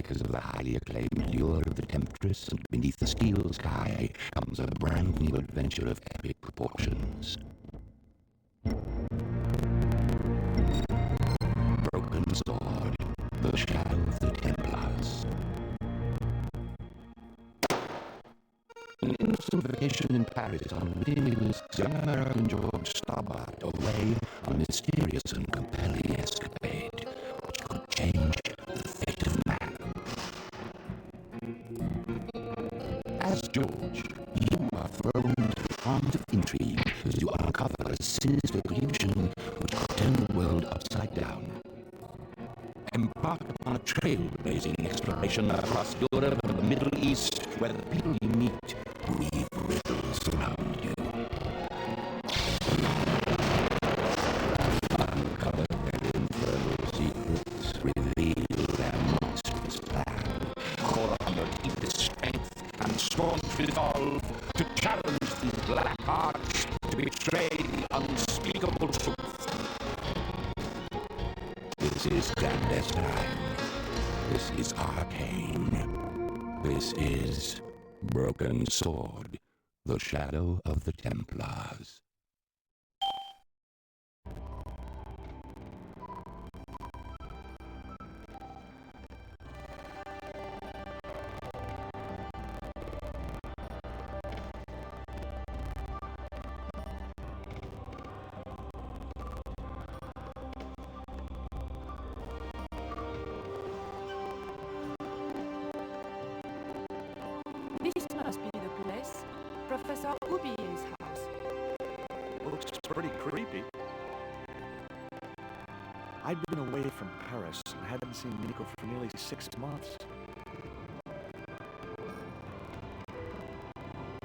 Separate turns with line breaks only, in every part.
because of the highly acclaimed Lure of the Temptress, and beneath the steel sky comes a brand new adventure of epic proportions. Broken Sword, The Shadow of the Templars. An instant vacation in Paris on Louis young American George Stobart away on a mysterious and compelling escapade which could change the fate of man. As George, you are thrown into the arms of intrigue as you uncover a sinister illusion which could turn the world upside down. Embark upon a trailblazing exploration across Europe and the Middle East, where the people you meet weave riddles around you. Uncover their infernal secrets, reveal their monstrous plan, call upon your deepest strength and staunch resolve to challenge these black hearts, to betray the unspeakable truth. This is clandestine. This is arcane. This is Broken Sword, The Shadow of the Templars.
This must be the place. Professor Ubier's house.
Looks pretty creepy. I've been away from Paris and hadn't seen Nico for nearly 6 months.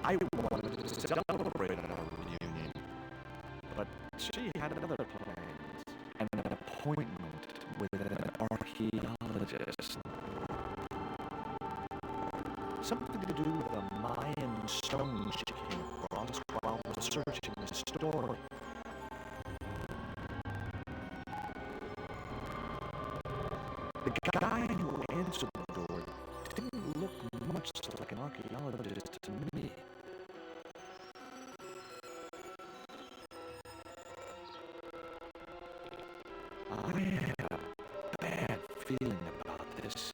I wanted to celebrate our reunion, but she had other plans and an appointment with an archaeologist. Something to do with the Mayan stones she came across while researching the story. The guy who answered the door didn't look much like an archaeologist to me. I had a bad feeling about this.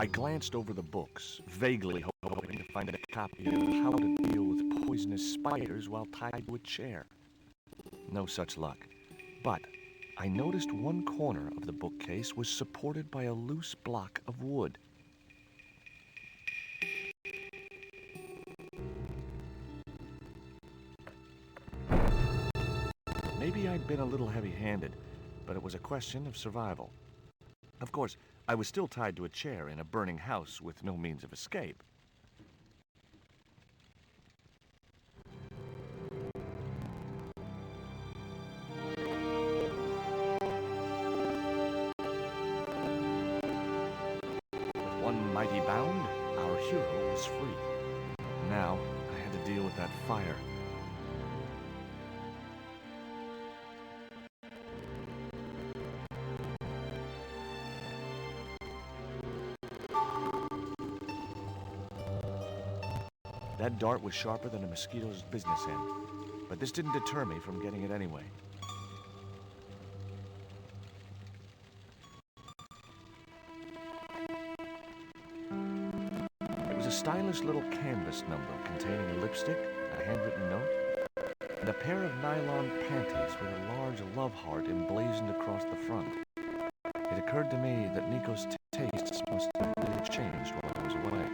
I glanced over the books, vaguely hoping to find a copy of How to Deal with Poisonous Spiders While Tied to a Chair. No such luck. But I noticed one corner of the bookcase was supported by a loose block of wood. Maybe I'd been a little heavy-handed, but it was a question of survival. Of course, I was still tied to a chair in a burning house with no means of escape. With one mighty bound, our hero was free. Now, I had to deal with that fire. That dart was sharper than a mosquito's business end, but this didn't deter me from getting it anyway. It was a stylish little canvas number containing a lipstick, a handwritten note, and a pair of nylon panties with a large love heart emblazoned across the front. It occurred to me that Nico's tastes must have really changed while I was away.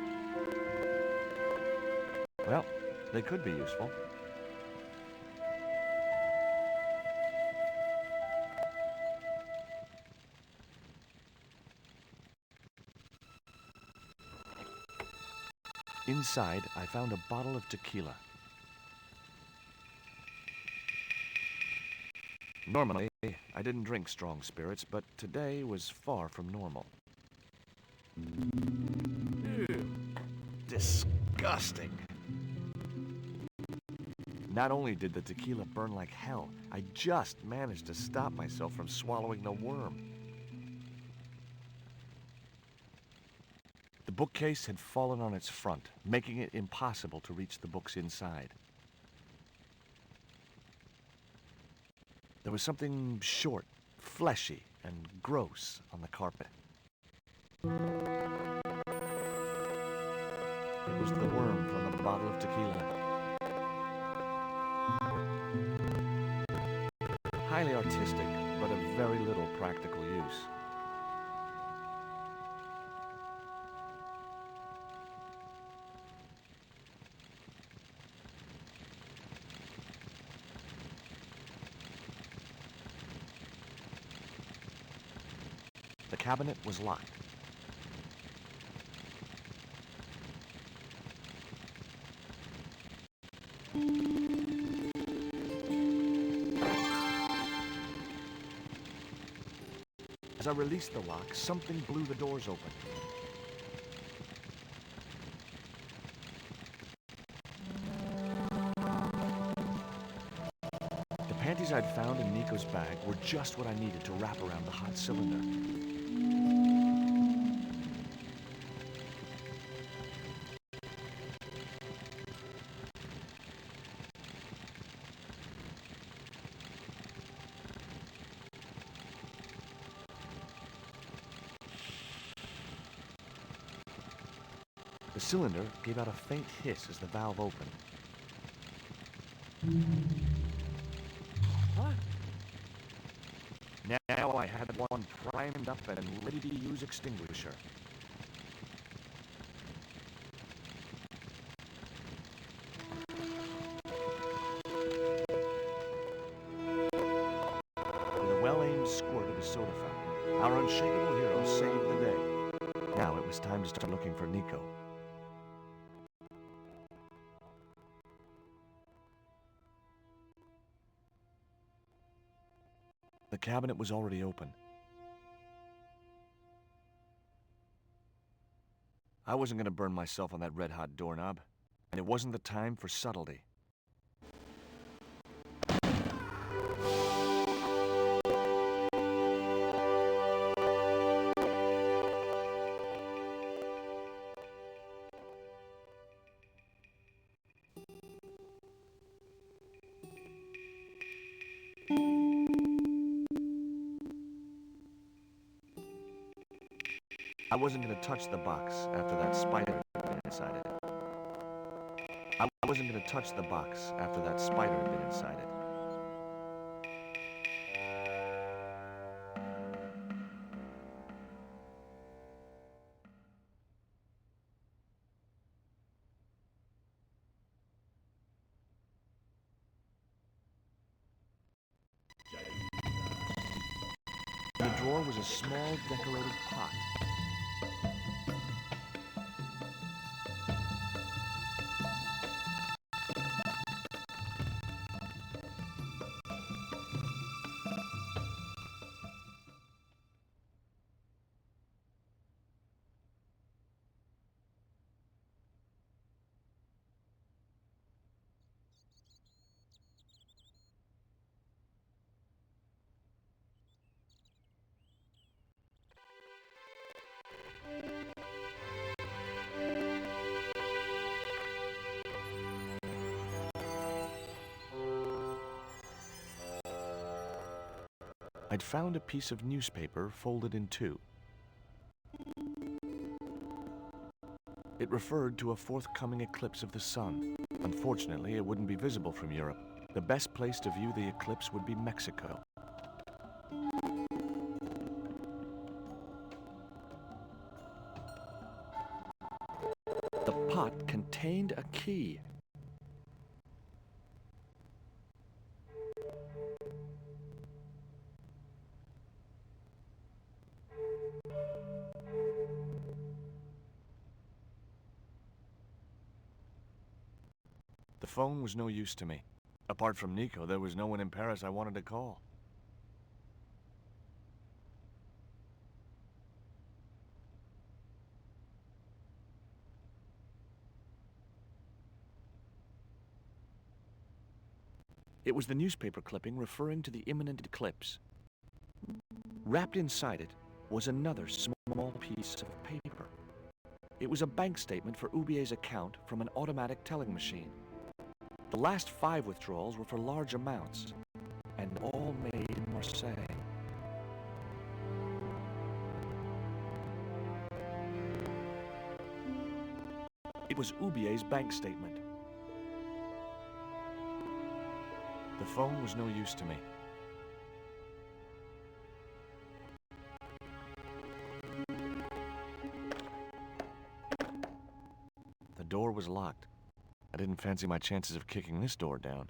Well, they could be useful. Inside, I found a bottle of tequila. Normally, I didn't drink strong spirits, but today was far from normal. Ew. Disgusting. Not only did the tequila burn like hell, I just managed to stop myself from swallowing the worm. The bookcase had fallen on its front, making it impossible to reach the books inside. There was something short, fleshy, and gross on the carpet. It was the worm from the bottle of tequila. Highly artistic, but of very little practical use. The cabinet was locked. As I released the lock, something blew the doors open. The panties I'd found in Nico's bag were just what I needed to wrap around the hot cylinder. The cylinder gave out a faint hiss as the valve opened. What? Now I had one primed up and ready to use extinguisher. With a well-aimed squirt of his soda fountain, our unshakable hero saved the day. Now it was time to start looking for Nico. The cabinet was already open. I wasn't going to burn myself on that red-hot doorknob, and it wasn't the time for subtlety. I wasn't going to touch the box after that spider had been inside it. I wasn't going to touch the box after that spider had been inside it. In the drawer was a small decorated pot. I'd found a piece of newspaper folded in two. It referred to a forthcoming eclipse of the sun. Unfortunately, it wouldn't be visible from Europe. The best place to view the eclipse would be Mexico. The pot contained a key. The phone was no use to me. Apart from Nico, there was no one in Paris I wanted to call. It was the newspaper clipping referring to the imminent eclipse. Wrapped inside it was another small piece of paper. It was a bank statement for Ubier's account from an automatic telling machine. The last 5 withdrawals were for large amounts, and all made in Marseille. It was Ubier's bank statement. The phone was no use to me. The door was locked. I didn't fancy my chances of kicking this door down.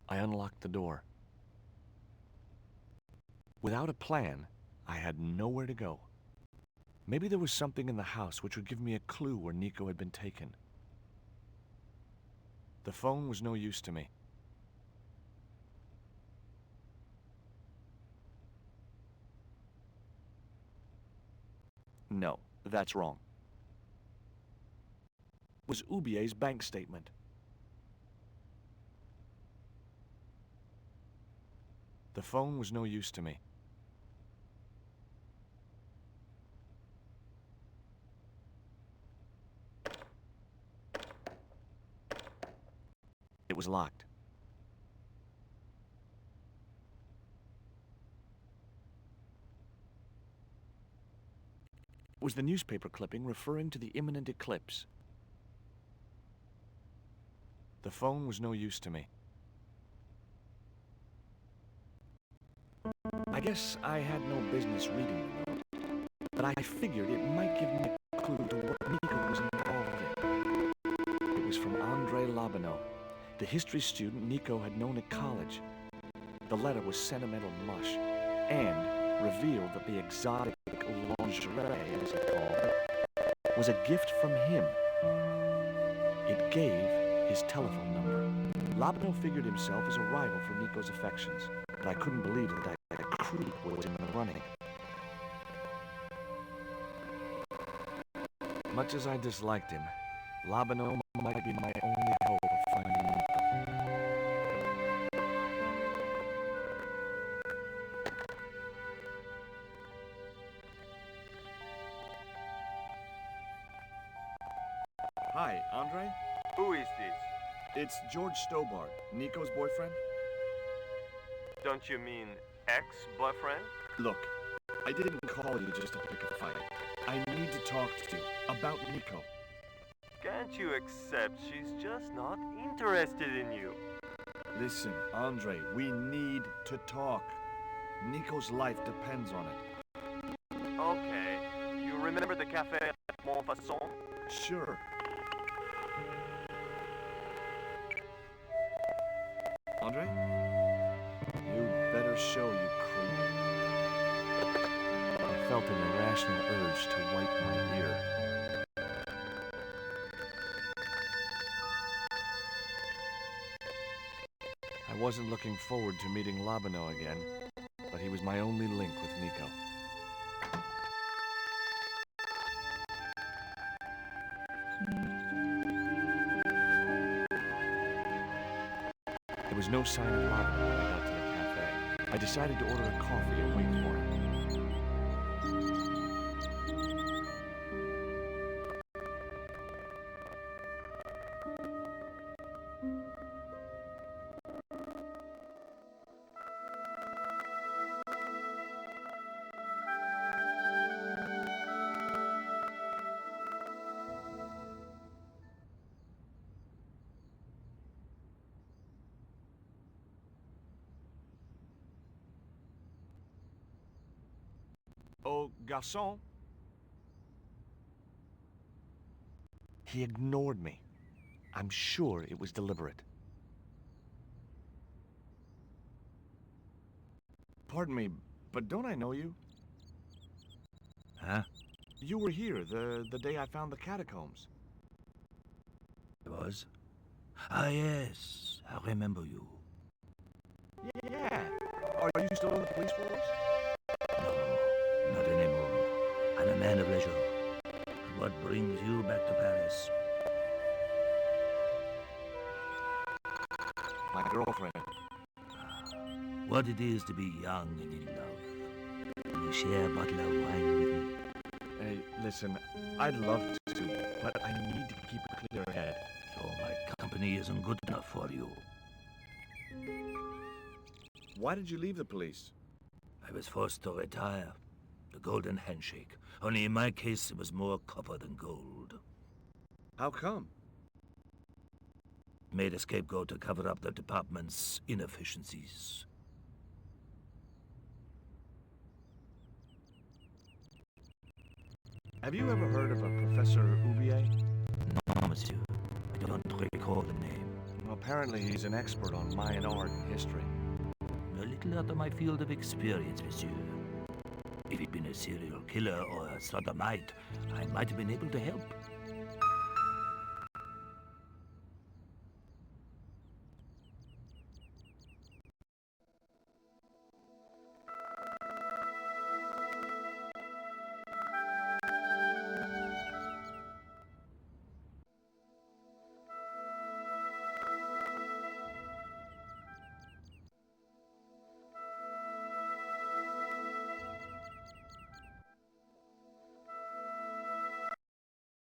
I unlocked the door. Without a plan, I had nowhere to go. Maybe there was something in the house which would give me a clue where Nico had been taken. The phone was no use to me. No, that's wrong. It was Ubier's bank statement. The phone was no use to me. It was locked. It was the newspaper clipping referring to the imminent eclipse. The phone was no use to me. I guess I had no business reading the note, but I figured it might give me a clue to what Nico was involved in. It was from André Labanau, the history student Nico had known at college. The letter was sentimental mush, and revealed that the exotic lingerie, as he called it, was a gift from him. It gave his telephone number. Labanau figured himself as a rival for Nico's affections, but I couldn't believe that a creep was in the running. Much as I disliked him, Labanau might be my only hope of finding Nico. Hi, Andre?
Who is this?
It's George Stobart, Nico's boyfriend.
Don't you mean ex-boyfriend?
Look, I didn't call you just to pick a fight. I need to talk to you about Nico.
Can't you accept she's just not interested in you?
Listen, Andre, we need to talk. Nico's life depends on it.
Okay. You remember the cafe at Montfaucon?
Sure. Andre? You better show, you creep. I felt an irrational urge to wipe my ear. I wasn't looking forward to meeting Labano again, but he was my only link with Nico. There was no sign of Labano when I got to the cafe. I decided to order a coffee and wait for him. Oh, garçon. He ignored me. I'm sure it was deliberate. Pardon me, but don't I know you?
Huh?
You were here the day I found the catacombs.
I was? Ah, yes. I remember you.
Yeah. Are you still in the police force?
No, not anymore. I'm a man of leisure. And what brings you back to Paris?
My girlfriend.
What it is to be young and in love. Will you share a bottle of wine with me?
Hey, listen, I'd love to, but I need to keep a clear head.
So my company isn't good enough for you.
Why did you leave the police?
I was forced to retire. The golden handshake. Only in my case, it was more copper than gold.
How come?
Made a scapegoat to cover up the department's inefficiencies.
Have you ever heard of a Professor Oubier?
No, monsieur. I don't recall the name.
Well, apparently he's an expert on Mayan art and history.
A little out of my field of experience, monsieur. If he'd been a serial killer or a sodomite, I might have been able to help.